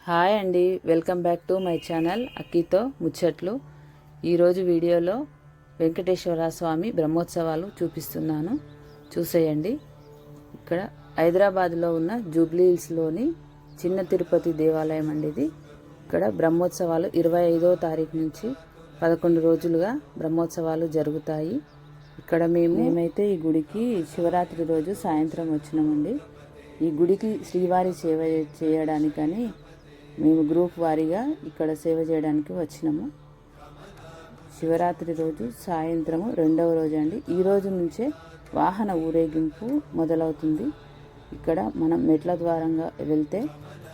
Hi అండి, welcome back to my channel అక్కితో ముచ్చట్లు. ఈరోజు వీడియోలో వెంకటేశ్వర స్వామి బ్రహ్మోత్సవాలు చూపిస్తున్నాను, చూసేయండి. ఇక్కడ హైదరాబాద్లో ఉన్న జూబ్లీ హిల్స్లోని చిన్న తిరుపతి దేవాలయం అండి ఇది. ఇక్కడ బ్రహ్మోత్సవాలు 25వ తారీఖు నుంచి 11 రోజులుగా బ్రహ్మోత్సవాలు జరుగుతాయి. ఇక్కడ మేమైతే ఈ గుడికి శివరాత్రి రోజు సాయంత్రం వచ్చినామండి. ఈ గుడికి శ్రీవారి సేవ చేయడానికని మేము గ్రూప్ వారీగా ఇక్కడ సేవ చేయడానికి వచ్చినాము. శివరాత్రి రోజు సాయంత్రము 2వ రోజు అండి. ఈ రోజు నుంచే వాహన ఊరేగింపు మొదలవుతుంది. ఇక్కడ మనం మెట్ల ద్వారంగా వెళ్తే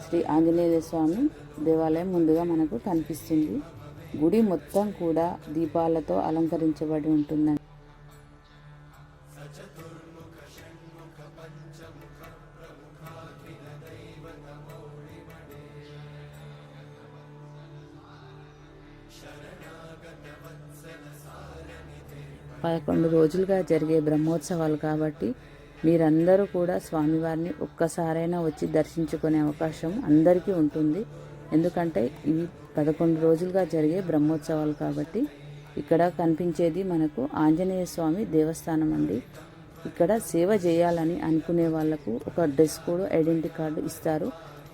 శ్రీ ఆంజనేయ స్వామి దేవాలయం ముందుగా మనకు కనిపిస్తుంది. గుడి మొత్తం కూడా దీపాలతో అలంకరించబడి ఉంటుందండి. పదకొండు రోజులుగా జరిగే బ్రహ్మోత్సవాలు కాబట్టి మీరందరూ కూడా స్వామివారిని ఒక్కసారైనా వచ్చి దర్శించుకునే అవకాశం అందరికీ ఉంటుంది. ఎందుకంటే ఇవి 11 రోజులుగా జరిగే బ్రహ్మోత్సవాలు కాబట్టి. ఇక్కడ కనిపించేది మనకు ఆంజనేయ స్వామి దేవస్థానం అండి. ఇక్కడ సేవ చేయాలని అనుకునే వాళ్లకు ఒక డ్రెస్ కోడ్, ఐడెంటిటీ కార్డు ఇస్తారు.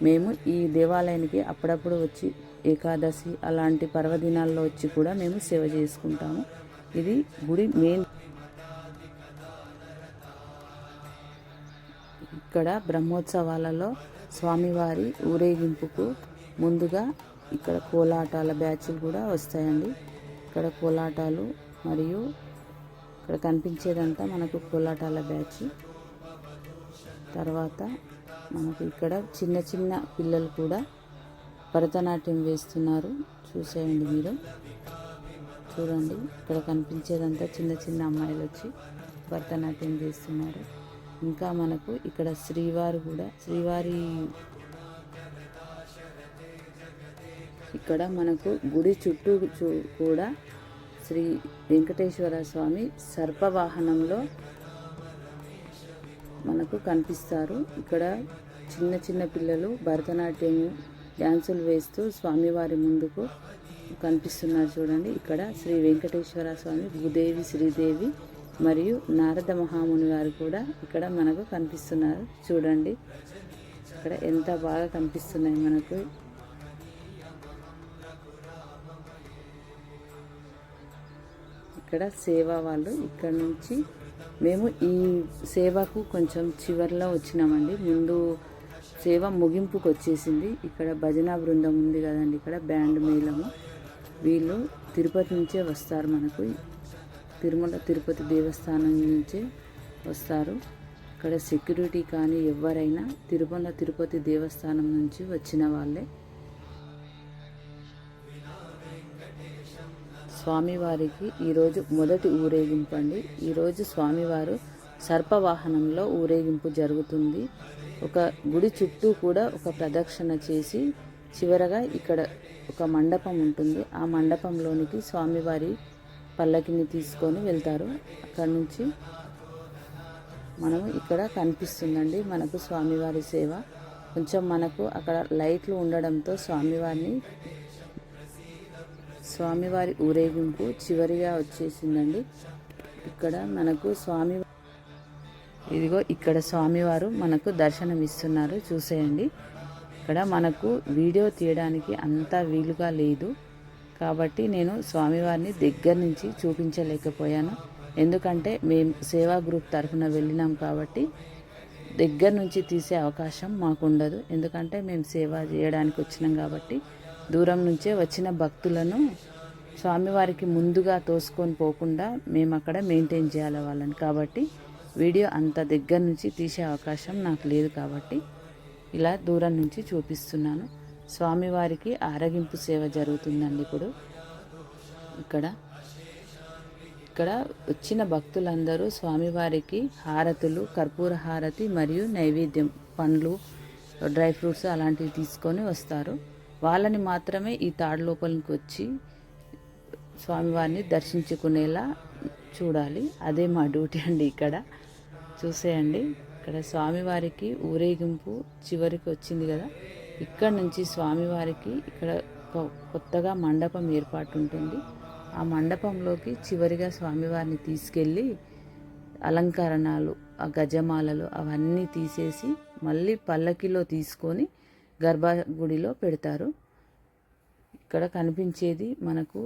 మేము ఈ దేవాలయానికి అప్పుడప్పుడు వచ్చి ఏకాదశి అలాంటి పర్వదినాల్లో వచ్చి కూడా మేము సేవ చేసుకుంటాము. ఇది గుడి మెయిన్. ఇక్కడ బ్రహ్మోత్సవాలలో స్వామివారి ఊరేగింపుకు ముందుగా ఇక్కడ కోలాటాల బ్యాచ్లు కూడా వస్తాయండి. ఇక్కడ కోలాటాలు మరియు ఇక్కడ కనిపించేదంతా మనకు కోలాటాల బ్యాచ్. తర్వాత మనకు ఇక్కడ చిన్న చిన్న పిల్లలు కూడా భరతనాట్యం వేస్తున్నారు, చూసేయండి మీరు. చూడండి, ఇక్కడ కనిపించేదంతా చిన్న చిన్న అమ్మాయిలు వచ్చి భరతనాట్యం చేస్తున్నారు. ఇంకా మనకు ఇక్కడ శ్రీవారు కూడా ఇక్కడ మనకు గుడి చుట్టూ కూడా శ్రీ వెంకటేశ్వర స్వామి సర్పవాహనంలో మనకు కనిపిస్తారు. ఇక్కడ చిన్న చిన్న పిల్లలు భరతనాట్యం డ్యాన్సులు వేస్తూ స్వామివారి ముందుకు కనిపిస్తున్నారు. చూడండి, ఇక్కడ శ్రీ వెంకటేశ్వర స్వామి, భూదేవి, శ్రీదేవి మరియు నారద మహాముని గారు కూడా ఇక్కడ మనకు కనిపిస్తున్నారు. చూడండి, ఇక్కడ ఎంత బాగా కనిపిస్తున్నాయి మనకు. ఇక్కడ సేవ వాళ్ళు ఇక్కడ నుంచి మేము ఈ సేవకు కొంచెం చివరిలో వచ్చినామండి. ముందు సేవ ముగింపుకు వచ్చేసింది. ఇక్కడ భజన బృందం ఉంది కదండి, ఇక్కడ బ్యాండ్ మేళము. వీళ్ళు తిరుపతి నుంచే వస్తారు, మనకు తిరుమల తిరుపతి దేవస్థానం నుంచే వస్తారు. ఇక్కడ సెక్యూరిటీ కానీ ఎవరైనా తిరుమల తిరుపతి దేవస్థానం నుంచి వచ్చిన వాళ్ళే. స్వామివారికి ఈరోజు మొదటి ఊరేగింపు అండి. ఈరోజు స్వామివారు సర్పవాహనంలో ఊరేగింపు జరుగుతుంది. ఒక గుడి చుట్టూ కూడా ఒక ప్రదక్షిణ చేసి చివరగా ఇక్కడ ఒక మండపం ఉంటుంది. ఆ మండపంలోనికి స్వామివారి పల్లకిని తీసుకొని వెళ్తారు. అక్కడ నుంచి మనము ఇక్కడ కనిపిస్తుందండి మనకు స్వామివారి సేవ. కొంచెం మనకు అక్కడ లైట్లు ఉండడంతో స్వామివారి ఊరేగింపు చివరిగా వచ్చేసిందండి. ఇక్కడ మనకు ఇదిగో ఇక్కడ స్వామివారు మనకు దర్శనం ఇస్తున్నారు, చూసేయండి. ఇక్కడ మనకు వీడియో తీయడానికి అంతా వీలుగా లేదు కాబట్టి నేను స్వామివారిని దగ్గర నుంచి చూపించలేకపోయాను. ఎందుకంటే మేము సేవా గ్రూప్ తరఫున వెళ్ళినాం కాబట్టి దగ్గర నుంచి తీసే అవకాశం మాకు ఉండదు. ఎందుకంటే మేము సేవ చేయడానికి వచ్చినాం కాబట్టి దూరం నుంచే వచ్చిన భక్తులను స్వామివారికి ముందుగా తోసుకొని పోకుండా మేము అక్కడ మెయింటైన్ చేయాలి వాళ్ళని. కాబట్టి వీడియో అంత దగ్గర నుంచి తీసే అవకాశం నాకు లేదు కాబట్టి ఇలా దూరం నుంచి చూపిస్తున్నాను. స్వామివారికి ఆరగింపు సేవ జరుగుతుందండి. ఇప్పుడు ఇక్కడ వచ్చిన భక్తులందరూ స్వామివారికి హారతులు, కర్పూర హారతి మరియు నైవేద్యం, పండ్లు, డ్రై ఫ్రూట్స్ అలాంటివి తీసుకొని వస్తారు. వాళ్ళని మాత్రమే ఈ తాడు లోపలికి వచ్చి స్వామివారిని దర్శించుకునేలా చూడాలి. అదే మా డ్యూటీ అండి. ఇక్కడ చూసేయండి, ఇక్కడ స్వామివారికి ఊరేగింపు చివరికి వచ్చింది కదా. ఇక్కడ నుంచి స్వామివారికి ఇక్కడ కొత్తగా మండపం ఏర్పాటు ఉంటుంది. ఆ మండపంలోకి చివరిగా స్వామివారిని తీసుకెళ్ళి అలంకరణలు, ఆ గజమాలలు అవన్నీ తీసేసి మళ్ళీ పల్లకిలో తీసుకొని గర్భగుడిలో పెడతారు. ఇక్కడ కనిపించేది మనకు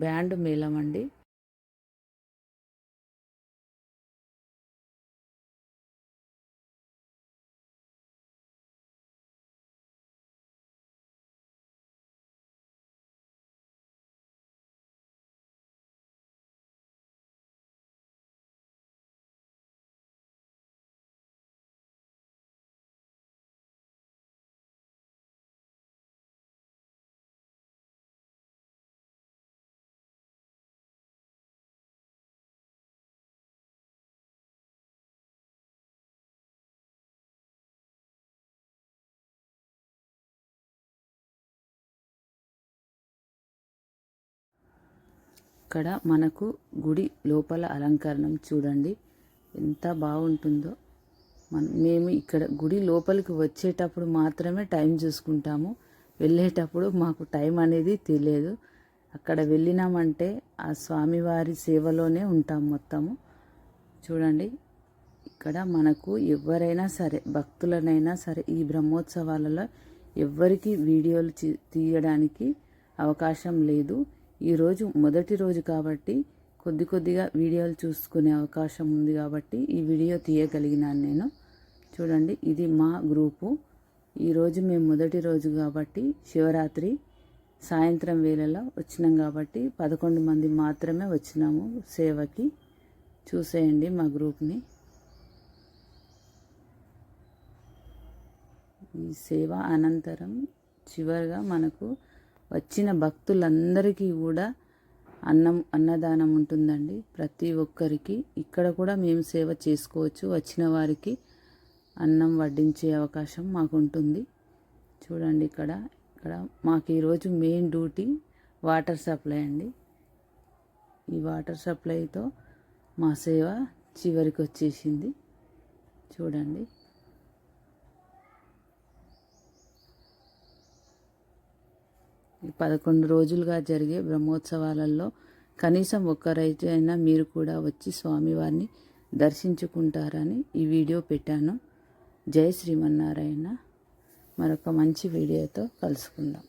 బ్యాండ్ మేళం అండి. ఇక్కడ మనకు గుడి లోపల అలంకరణం చూడండి ఎంత బాగుంటుందో. మేము ఇక్కడ గుడి లోపలికి వచ్చేటప్పుడు మాత్రమే టైం చూసుకుంటాము, వెళ్ళేటప్పుడు మాకు టైం అనేది తెలియదు. అక్కడ వెళ్ళినామంటే ఆ స్వామివారి సేవలోనే ఉంటాం మొత్తము. చూడండి ఇక్కడ మనకు ఎవరైనా సరే, భక్తులనైనా సరే, ఈ బ్రహ్మోత్సవాలలో ఎవ్వరికి వీడియోలు తీయడానికి అవకాశం లేదు. ఈరోజు మొదటి రోజు కాబట్టి కొద్దిగా వీడియోలు చూసుకునే అవకాశం ఉంది కాబట్టి ఈ వీడియో తీయగలిగినాను నేను. చూడండి ఇది మా గ్రూపు. ఈరోజు మేము మొదటి రోజు కాబట్టి శివరాత్రి సాయంత్రం వేళలో వచ్చినాం కాబట్టి 11 మంది మాత్రమే వచ్చినాము సేవకి. చూసేయండి మా గ్రూప్ని. ఈ సేవ అనంతరం చివరిగా మనకు వచ్చిన భక్తులందరికీ కూడా అన్నదానం ఉంటుందండి. ప్రతి ఒక్కరికి ఇక్కడ కూడా మేము సేవ చేసుకోవచ్చు. వచ్చిన వారికి అన్నం వడ్డించే అవకాశం మాకు ఉంటుంది. చూడండి ఇక్కడ మాకు ఈరోజు మెయిన్ డ్యూటీ వాటర్ సప్లై అండి. ఈ వాటర్ సప్లైతో మా సేవ చివరికి వచ్చేసింది. చూడండి ఈ 11 రోజులుగా జరిగే బ్రహ్మోత్సవాలలో కనీసం ఒక్కరైనా మీరు కూడా వచ్చి స్వామివారిని దర్శించుకుంటారని ఈ వీడియో పెట్టాను. జై శ్రీమన్నారాయణ. మరొక మంచి వీడియోతో కలుసుకుందాం.